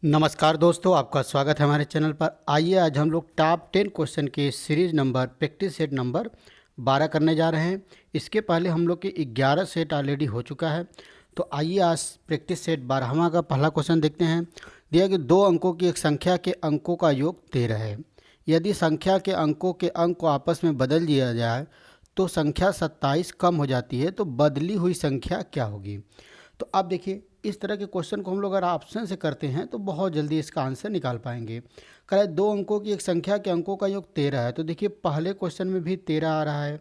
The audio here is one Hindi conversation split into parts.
नमस्कार दोस्तों, आपका स्वागत है हमारे चैनल पर। आइए आज हम लोग टॉप 10 क्वेश्चन के series number practice set number 12 करने जा रहे हैं। इसके पहले हम लोग के 11 सेट ऑलरेडी हो चुका है। तो आइए आज प्रैक्टिस सेट 12वां का पहला क्वेश्चन देखते हैं। दिया कि दो अंकों की एक संख्या के अंकों का योग 13 है। यदि संख्या के अंकों के अंक को आपस में बदल दिया जाए तो संख्या 27 कम हो जाती है, तो बदली हुई संख्या क्या होगी। तो अब देखिए, इस तरह के क्वेश्चन को हम लोग अगर ऑप्शन से करते हैं तो बहुत जल्दी इसका आंसर निकाल पाएंगे। कह दो अंकों की एक संख्या के अंकों का योग 13 है, तो देखिए पहले क्वेश्चन में भी 13 आ रहा है,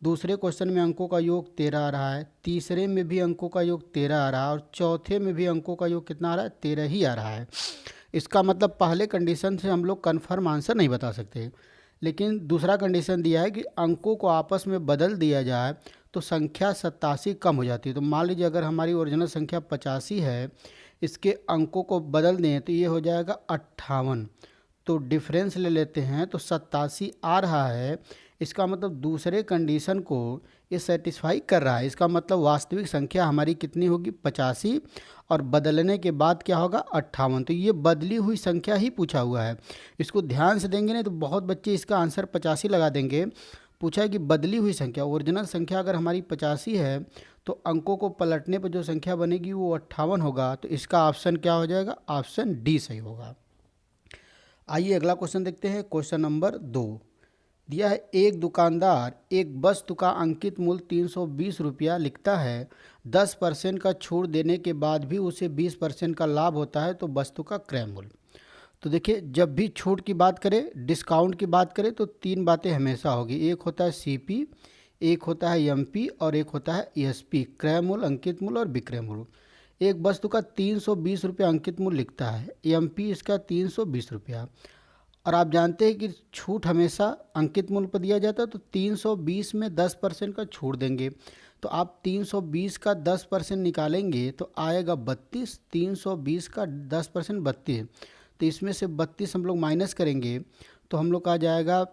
दूसरे क्वेश्चन में अंकों का योग 13 आ रहा है, तीसरे में भी अंकों का योग 13 आ रहा है और चौथे में भी अंकों का योग कितना आ रहा है, 13 ही आ रहा है। इसका मतलब पहले कंडीशन से हम लोग कन्फर्म आंसर नहीं बता सकते, लेकिन दूसरा कंडीशन दिया है कि अंकों को आपस में बदल दिया जाए तो संख्या 87 कम हो जाती है। तो मान लीजिए अगर हमारी ओरिजिनल संख्या 85 है, इसके अंकों को बदल दें तो ये हो जाएगा 58। तो डिफरेंस ले लेते हैं तो 87 आ रहा है। इसका मतलब दूसरे कंडीशन को ये सेटिस्फाई कर रहा है। इसका मतलब वास्तविक संख्या हमारी कितनी होगी, 85, और बदलने के बाद क्या होगा, 58। तो ये बदली हुई संख्या ही पूछा हुआ है। इसको ध्यान से देंगे नहीं तो बहुत बच्चे इसका आंसर 85 लगा देंगे। पूछा है कि बदली हुई संख्या, ओरिजिनल संख्या अगर हमारी 85 है तो अंकों को पलटने पर जो संख्या बनेगी वो 58 होगा। तो इसका ऑप्शन क्या हो जाएगा, ऑप्शन डी सही होगा। आइए अगला क्वेश्चन देखते हैं। क्वेश्चन नंबर 2 दिया है, एक दुकानदार एक वस्तु का अंकित मूल्य 320 रुपया लिखता है। 10% का छूट देने के बाद भी उसे 20% का लाभ होता है, तो वस्तु का क्रय मूल्य। तो देखिए, जब भी छूट की बात करें, डिस्काउंट की बात करें, तो तीन बातें हमेशा होगी। एक होता है सीपी, एक होता है एमपी और एक होता है एसपी, क्रय मूल्य, अंकित मूल्य और विक्रय मूल्य। एक वस्तु का 320 रुपया अंकित मूल्य लिखता है, एमपी इसका 320 रुपया, और आप जानते हैं कि छूट हमेशा अंकित मूल्य पर दिया जाता है। तो 320 में 10% का छूट देंगे, तो आप 320 का 10% निकालेंगे तो आएगा 32। 320 का 10% 32, तो इसमें से 32 हम लोग माइनस करेंगे तो हम लोग का आ जाएगा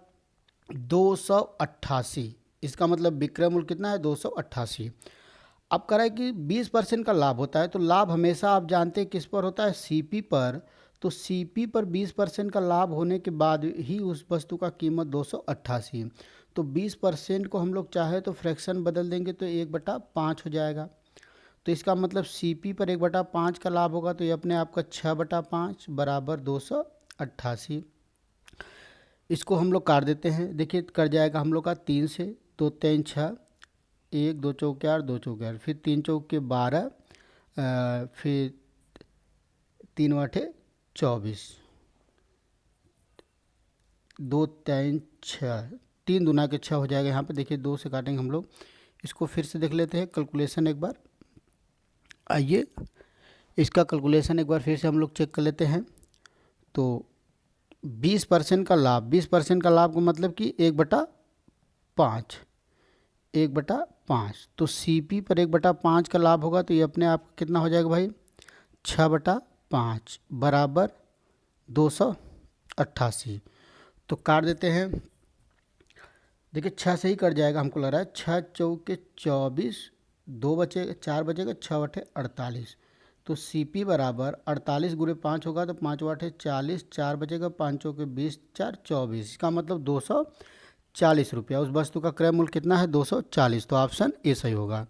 288। इसका मतलब विक्रय मूल्य कितना है, 288। अब कह रहा है कि 20% का लाभ होता है, तो लाभ हमेशा आप जानते हैं किस पर होता है, सीपी पर। तो सीपी पर 20% का लाभ होने के बाद ही उस वस्तु का कीमत 288। तो 20% को हम लोग चाहे तो फ्रैक्शन बदल देंगे तो 1/5 हो जाएगा। तो इसका मतलब सीपी पर 1/5 का लाभ होगा, तो ये अपने आप का 6/5 बराबर 288। इसको हम लोग काट देते हैं। देखिए कर जाएगा हम लोग का 3 से, 2 3 6, 1 2 चौके 8, 2 चौके 8, फिर 3 चौके 12, फिर 3 आठे 24, 2 3 6, 3 दूना के 6 हो जाएगा। यहाँ पे देखिए 2 से काटेंगे हम लोग। इसको फिर से देख लेते हैं कैलकुलेशन एक बार। आइए इसका कैलकुलेशन एक बार फिर से हम लोग चेक कर लेते हैं। तो 20% का लाभ, 20% का लाभ का मतलब कि 1/5, 1/5। तो सीपी पर 1/5 का लाभ होगा, तो ये अपने आप कितना हो जाएगा भाई, 6/5 बराबर 288। तो काट देते हैं। देखिए 6 से ही कट जाएगा हमको लग रहा है। 6 चौके 24, 2 बचे 4 बचेगा, 6/48। तो सीपी बराबर 48 गुणे 5 होगा, तो 5/40, 4 बचेगा, 5 चौके 20, 4 24। इसका मतलब 240 रुपया। उस वस्तु का क्रय मूल्य कितना है, 240। तो ऑप्शन ए सही होगा।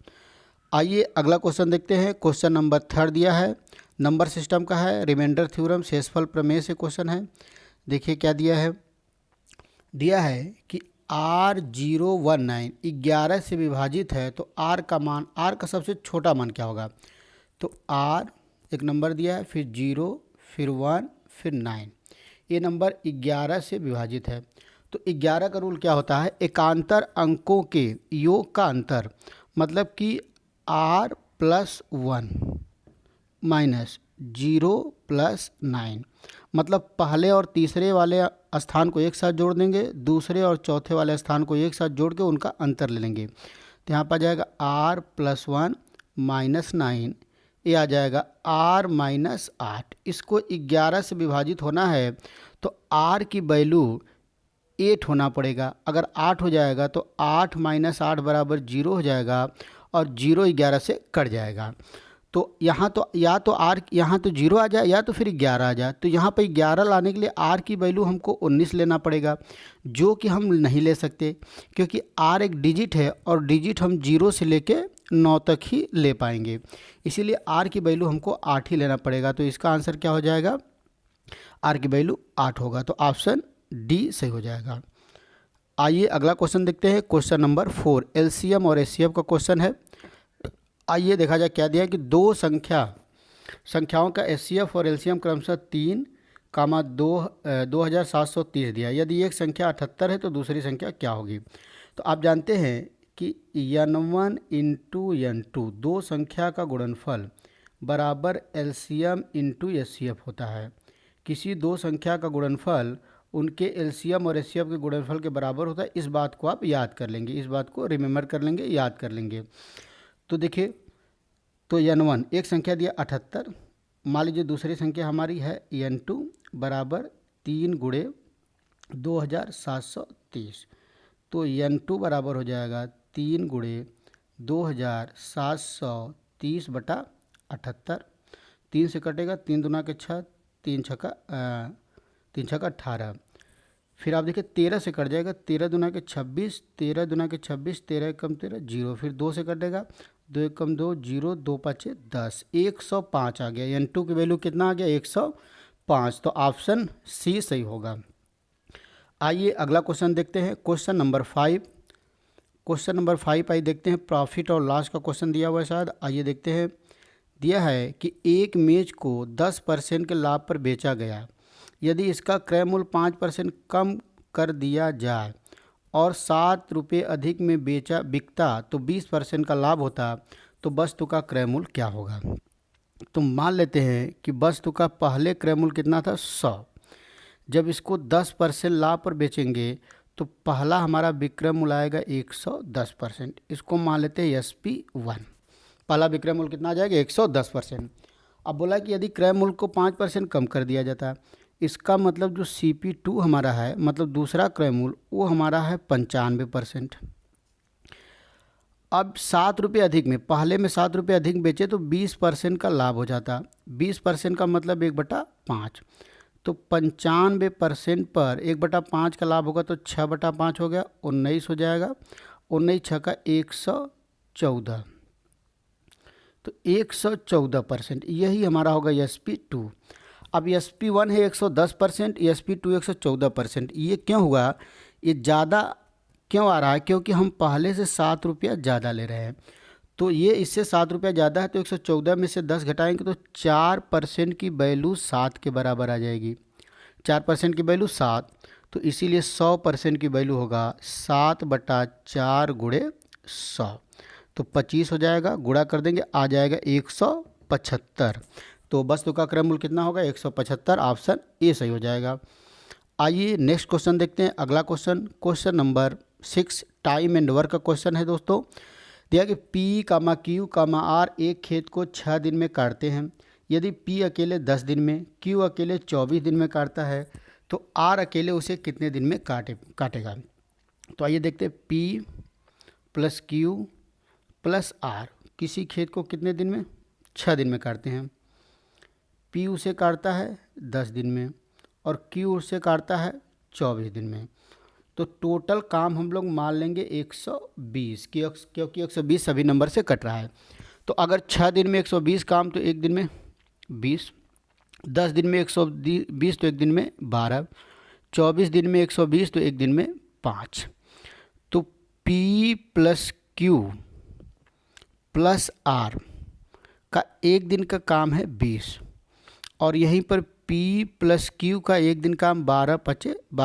आइए अगला क्वेश्चन देखते हैं। क्वेश्चन नंबर 3 दिया है, नंबर सिस्टम का है, रिमाइंडर थ्योरम शेषफल प्रमेय से क्वेश्चन है। देखिए क्या दिया है, दिया है कि R019 11 से विभाजित है, तो R का मान, R का सबसे छोटा मान क्या होगा। तो R एक नंबर दिया है, फिर 0, फिर 1, फिर 9। ये नंबर 11 से विभाजित है। तो 11 का रूल क्या होता है, एकांतर अंकों के योग का अंतर, मतलब कि R+1 माइनस 0+9, मतलब पहले और तीसरे वाले स्थान को एक साथ जोड़ देंगे, दूसरे और चौथे वाले स्थान को एक साथ जोड़ के उनका अंतर ले लेंगे। तो यहाँ पर आ जाएगा R+1 -9, ये आ जाएगा R-8। इसको 11 से विभाजित होना है तो R की वैल्यू 8 होना पड़ेगा। अगर 8 हो जाएगा तो 8 - 8 बराबर 0 हो जाएगा, और 0 11 से कट जाएगा। तो यहाँ तो या तो आर यहाँ तो 0 आ जाए या तो फिर 11 आ जाए। तो यहाँ पर 11 लाने के लिए आर की वैल्यू हमको 19 लेना पड़ेगा, जो कि हम नहीं ले सकते क्योंकि आर एक डिजिट है और डिजिट हम 0 से लेके 9 तक ही ले पाएंगे। इसीलिए आर की वैल्यू हमको 8 ही लेना पड़ेगा। तो इसका आंसर क्या हो जाएगा, आर की वैल्यू 8 होगा। तो ऑप्शन डी सही हो जाएगा। आइए अगला क्वेश्चन देखते हैं। क्वेश्चन नंबर 4 एलसीएम और एचसीएफ का क्वेश्चन है। आइए देखा जाए क्या दिया है कि दो संख्याओं का एचसीएफ और एलसीएम क्रमशः 3, 2730 दिया। यदि एक संख्या 78 है तो दूसरी संख्या क्या होगी। तो आप जानते हैं कि n1 इंटू n2 दो संख्या का गुणनफल बराबर एलसीएम इंटू एचसीएफ होता है। किसी दो संख्या का गुणनफल उनके एलसीएम और एचसीएफ के गुणनफल के बराबर होता है। इस बात को आप याद कर लेंगे, इस बात को रिमेंबर कर लेंगे, याद कर लेंगे। तो देखिए, तो n1 एक संख्या दिया 78, मान लीजिए दूसरी संख्या हमारी है n2 बराबर 3 गुणे 2730। तो n2 बराबर हो जाएगा 3 गुणे 2730 बटा 78। 3 से कटेगा, 3 दूना के 6, 3 छक्का 18। फिर आप देखिए 13 से कट जाएगा, 13 दूना के 26, 13 दूना के 26, 13 एकम 13 0। फिर 2 से कटेगा, 2 एकम 2 0, 2 पाँचे 10, 105 आ गया। n2 की वैल्यू कितना आ गया, 105। तो ऑप्शन सी सही होगा। आइए अगला क्वेश्चन देखते हैं। क्वेश्चन नंबर 5 आइए देखते हैं। प्रॉफिट और लॉस का क्वेश्चन दिया हुआ है शायद। आइए देखते हैं। दिया है कि एक मेज को 10% के लाभ पर बेचा गया। यदि इसका क्रय मूल्य 5% कम कर दिया जाए और 7 रुपये अधिक में बिकता तो 20% का लाभ होता, तो वस्तु का क्रय मूल्य क्या होगा। तो मान लेते हैं कि वस्तु का पहले क्रय मूल्य कितना था, 100। जब इसको 10% लाभ पर बेचेंगे तो पहला हमारा विक्रय मूल्य आएगा 110%। इसको मान लेते हैं SP1। पहला विक्रय मूल्य कितना आ जाएगा, 110%। अब बोला कि यदि क्रय मूल्य को 5% कम कर दिया जाता है, इसका मतलब जो CP2 हमारा है, मतलब दूसरा क्रय मूल्य, वो हमारा है 95%। अब 7 रुपये अधिक में, पहले में 7 रुपये अधिक बेचे तो 20% का लाभ हो जाता। 20% का मतलब 1/5। तो 95% पर 1/5 का लाभ होगा तो 6/5 हो गया, 19 हो जाएगा। 19 6 का 114। तो 114%, यही हमारा होगा SP2। अब SP1 है 110%, SP2 114%। ये क्यों हुआ, ये ज़्यादा क्यों आ रहा है, क्योंकि हम पहले से 7 रुपया ज़्यादा ले रहे हैं। तो ये इससे 7 रुपया ज़्यादा है, तो 114 में से 10 घटाएंगे तो 4% की वैल्यू 7 के बराबर आ जाएगी। 4% की वैल्यू 7, तो इसीलिए 100% की वैल्यू होगा 7/4 गुणे 100। तो 25 हो जाएगा, गुणा कर देंगे आ जाएगा 175। तो वस्तु का क्रय मूल्य कितना होगा, 175। ऑप्शन ए सही हो जाएगा। आइए नेक्स्ट क्वेश्चन देखते हैं। अगला question number 6 time and work का क्वेश्चन है दोस्तों। दिया कि P, Q, R एक खेत को 6 दिन में काटते हैं। यदि P अकेले 10 दिन में, Q अकेले 24 दिन में काटता है, तो R अकेले उसे कितने दिन में काटेगा। तो आइए देखते हैं। P + Q + R किसी खेत को कितने दिन में, 6 दिन में काटते हैं। P उसे काटता है 10 दिन में और Q उसे काटता है 24 दिन में। तो टोटल काम हम लोग मान लेंगे 120, क्योंकि 120 सभी नंबर से कट रहा है। तो अगर 6 दिन में 120 काम तो एक दिन में 20, 10 दिन में 120 तो एक दिन में 12, 24 दिन में 120 तो एक दिन में 5। तो P + Q + R का एक दिन का काम है 20, और यहीं पर P + Q का एक दिन काम 12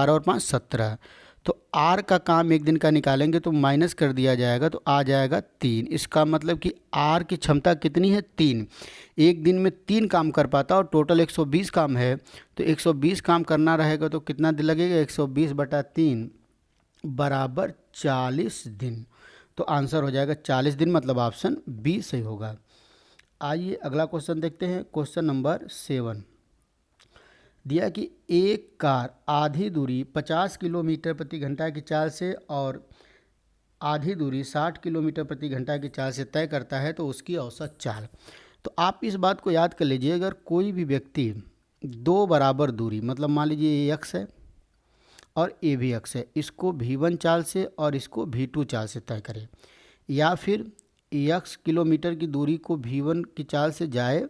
और 5 17। तो R का काम एक दिन का निकालेंगे तो माइनस कर दिया जाएगा तो आ जाएगा 3। इसका मतलब कि R की क्षमता कितनी है, 3। एक दिन में 3 काम कर पाता और टोटल 120 काम है, तो 120 काम करना रहेगा तो कितना दिन लगेगा, 120/3 बराबर 40 दिन। तो आंसर हो जाएगा 40 दिन, मतलब ऑप्शन बी सही होगा। आइए अगला क्वेश्चन देखते हैं। क्वेश्चन नंबर 7 दिया कि एक कार आधी दूरी 50 किलोमीटर प्रति घंटा की चाल से और आधी दूरी 60 किलोमीटर प्रति घंटा की चाल से तय करता है, तो उसकी औसत चाल। तो आप इस बात को याद कर लीजिए, अगर कोई भी व्यक्ति दो बराबर दूरी, मतलब मान लीजिए ये एक्स है और ए भी एक्स है, इसको V1 चाल से और इसको V2 चाल से तय करे, या फिर एक्स किलोमीटर की दूरी को V1 की चाल से जाए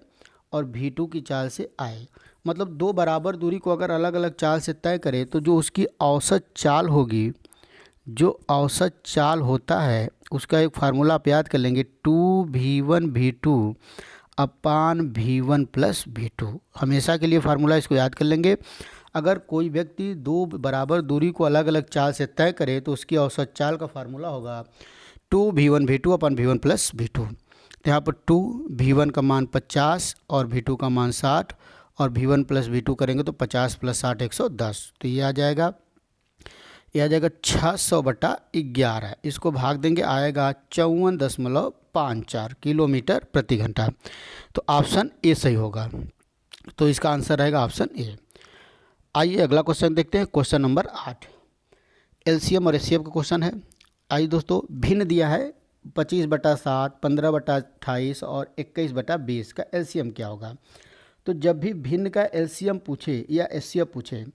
और V2 की चाल से आए, मतलब दो बराबर दूरी को अगर अलग अलग चाल से तय करे तो जो उसकी औसत चाल होगी, जो औसत चाल होता है उसका एक फार्मूला आप याद कर लेंगे, 2V1 V2 अपान V1 प्लस V2। हमेशा के लिए फार्मूला इसको याद कर लेंगे। अगर कोई व्यक्ति दो बराबर दूरी को अलग अलग चाल से तय करे तो उसकी औसत चाल का फार्मूला होगा 2V1 V2 अपन V1 प्लस V2। तो यहाँ पर 2V1 का मान 50 और V2 का मान 60 और V1 प्लस V2 करेंगे तो 50 प्लस 60 110। तो ये आ जाएगा 600/11। इसको भाग देंगे, आएगा 54.54 किलोमीटर प्रति घंटा। तो ऑप्शन ए सही होगा। तो इसका आंसर रहेगा ऑप्शन ए। आइए अगला क्वेश्चन देखते हैं, क्वेश्चन नंबर 8 एलसीएम और एचसीएफ का क्वेश्चन है। आइए दोस्तों, भिन्न दिया है 25/7, 15/28 और 21/20 का एलसीएम क्या होगा। तो जब भी भिन्न का एलसीएम पूछे या एचसीएफ पूछे,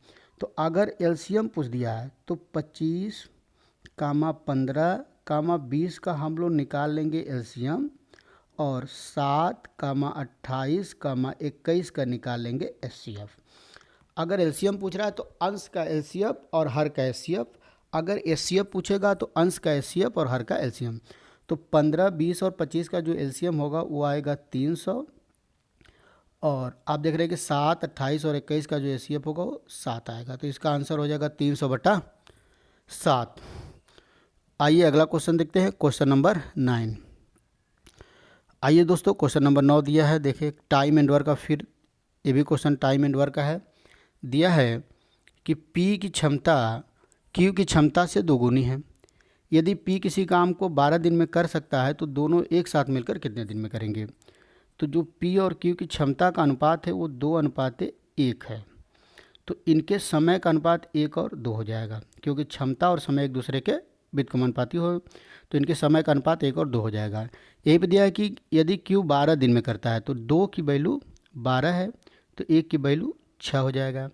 तो अगर एलसीएम पूछ दिया है तो 25, 15, 20 का हम लोग निकाल लेंगे एलसीएम और 7, 28, 21 का निकाल लेंगे एचसीएफ। अगर एलसीएम पूछ रहा है तो अंश का एलसीएफ और हर का एचसीएफ, अगर एचसीएफ पूछेगा तो अंश का एचसीएफ और हर का एलसीएम। तो 15, 20 और 25 का जो एलसीएम होगा वो आएगा 300, और आप देख रहे हैं कि 7, 28 और 21 का जो एचसीएफ होगा वो 7 आएगा। तो इसका आंसर हो जाएगा 300/7। आइए अगला क्वेश्चन देखते हैं, क्वेश्चन नंबर 9। आइए दोस्तों, क्वेश्चन नंबर 9 दिया है, देखिए टाइम एंड वर्क का, फिर ये भी क्वेश्चन टाइम एंड वर्क का है। दिया है कि P की क्षमता Q की क्षमता से दोगुनी है। यदि P किसी काम को 12 दिन में कर सकता है तो दोनों एक साथ मिलकर कितने दिन में करेंगे। तो जो P और Q की क्षमता का अनुपात है वो 2:1 है। तो इनके समय का अनुपात 1 और 2 हो जाएगा, क्योंकि क्षमता और समय एक दूसरे के व्युत्क्रमानुपाती हो, तो इनके समय का अनुपात 1 और 2 हो जाएगा। यही पे दिया है कि यदि Q 12 दिन में करता है तो 2 की वैल्यू 12 है, तो 1 की वैल्यू 6 हो जाएगा।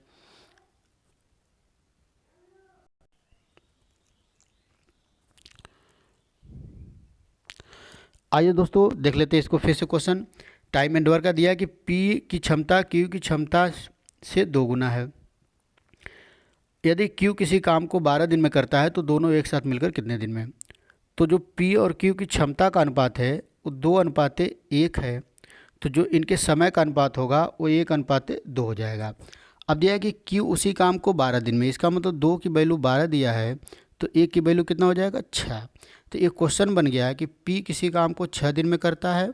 आइए दोस्तों देख लेते हैं इसको फिर से। क्वेश्चन टाइम एंड वर्क का दिया है कि P की क्षमता Q की क्षमता से दोगुना है। यदि Q किसी काम को 12 दिन में करता है तो दोनों एक साथ मिलकर कितने दिन में। तो जो P और Q की क्षमता का अनुपात है वो 2:1 है, तो जो इनके समय का अनुपात होगा वो 1:2 हो जाएगा। अब दिया है कि Q उसी काम को 12 दिन में, इसका मतलब 2 की वैल्यू 12 दिया है तो 1 की वैल्यू कितना हो जाएगा 6। तो एक क्वेश्चन बन गया है कि P किसी काम को 6 दिन में करता है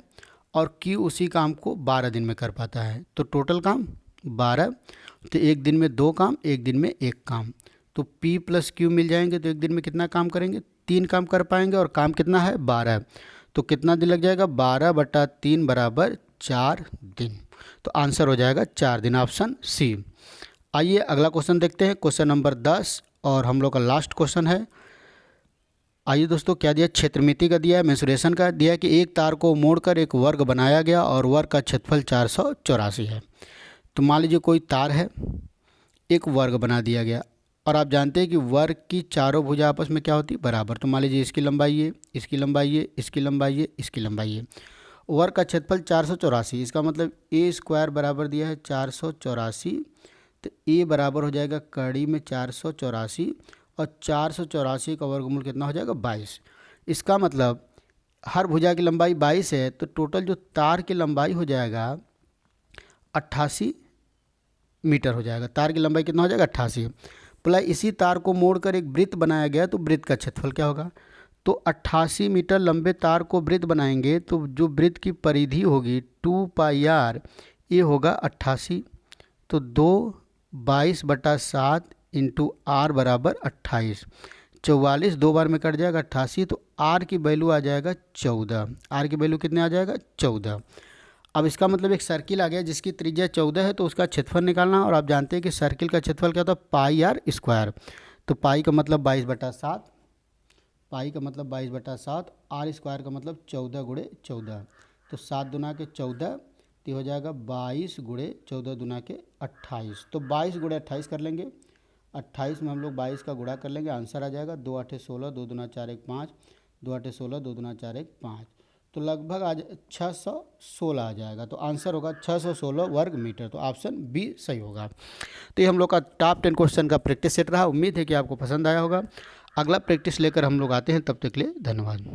और Q उसी काम को 12 दिन में कर पाता है, तो टोटल काम 12। तो एक दिन में 2 काम, एक दिन में 1 काम, तो P प्लस Q मिल जाएंगे तो एक दिन में कितना काम करेंगे, 3 काम कर पाएंगे, और काम कितना है 12। तो कितना दिन लग जाएगा, 12/3 बराबर 4 दिन। तो आंसर हो जाएगा 4 दिन, ऑप्शन सी। आइए अगला क्वेश्चन देखते हैं, क्वेश्चन नंबर 10 और हम लोग का लास्ट क्वेश्चन है। आइए दोस्तों, क्या दिया, क्षेत्रमिति का दिया है, मेंसुरेशन का दिया है कि एक तार को मोड़कर एक वर्ग बनाया गया और वर्ग का क्षेत्रफल 484 है। तो मान लीजिए कोई तार है, एक वर्ग बना दिया गया, और आप जानते हैं कि वर्ग की चारों भुजा आपस में क्या होती है, बराबर। तो मान लीजिए इसकी लंबाई ये, इसकी लंबाई ये, इसकी लंबाई ये, इसकी लंबाई ये। वर्ग का क्षेत्रफल 484, इसका मतलब A² बराबर दिया है 484, तो A बराबर हो जाएगा कड़ी में 484, और 484 का वर्गमूल कितना हो जाएगा 22। इसका मतलब हर भुजा की लंबाई 22 है, तो टोटल जो तार की लंबाई हो जाएगा 88 मीटर हो जाएगा। तार की लंबाई कितना हो जाएगा 88। प्लस इसी तार को मोड़कर एक वृत्त बनाया गया, तो वृत्त का क्षेत्रफल क्या होगा। तो 88 मीटर लंबे तार को वृत्त बनाएंगे तो जो वृत्त की परिधि होगी 2πr, ये होगा 88। तो 22/7 इंटू R बराबर 28। 44 2 बार में कट जाएगा 88, तो R की वैल्यू आ जाएगा 14। R की वैल्यू कितने आ जाएगा 14। अब इसका मतलब एक सर्किल आ गया जिसकी त्रिज्या 14 है, तो उसका क्षेत्रफल निकालना। और आप जानते हैं कि सर्किल का क्षेत्रफल क्या होता है, πr²। तो पाई का मतलब 22/7, पाई का मतलब 22/7, R² का मतलब 14 × 14। तो 7 दूना के 14, तो ये हो जाएगा 22 गुणे 14 दूना के 28। तो 22 गुणे 28 कर लेंगे। 28 में हम लोग 22 का गुणा कर लेंगे, आंसर आ जाएगा 2 8 16, 2 दूना 4 1 5, 2 8 16, 2 दूना 4 1 5। तो लगभग आज 616 आ जाएगा। तो आंसर होगा 616 वर्ग मीटर। तो ऑप्शन बी सही होगा। तो ये हम लोग का टॉप 10 क्वेश्चन का प्रैक्टिस सेट रहा। उम्मीद है कि आपको पसंद आया होगा। अगला प्रैक्टिस लेकर हम लोग आते हैं, तब तक के लिए धन्यवाद।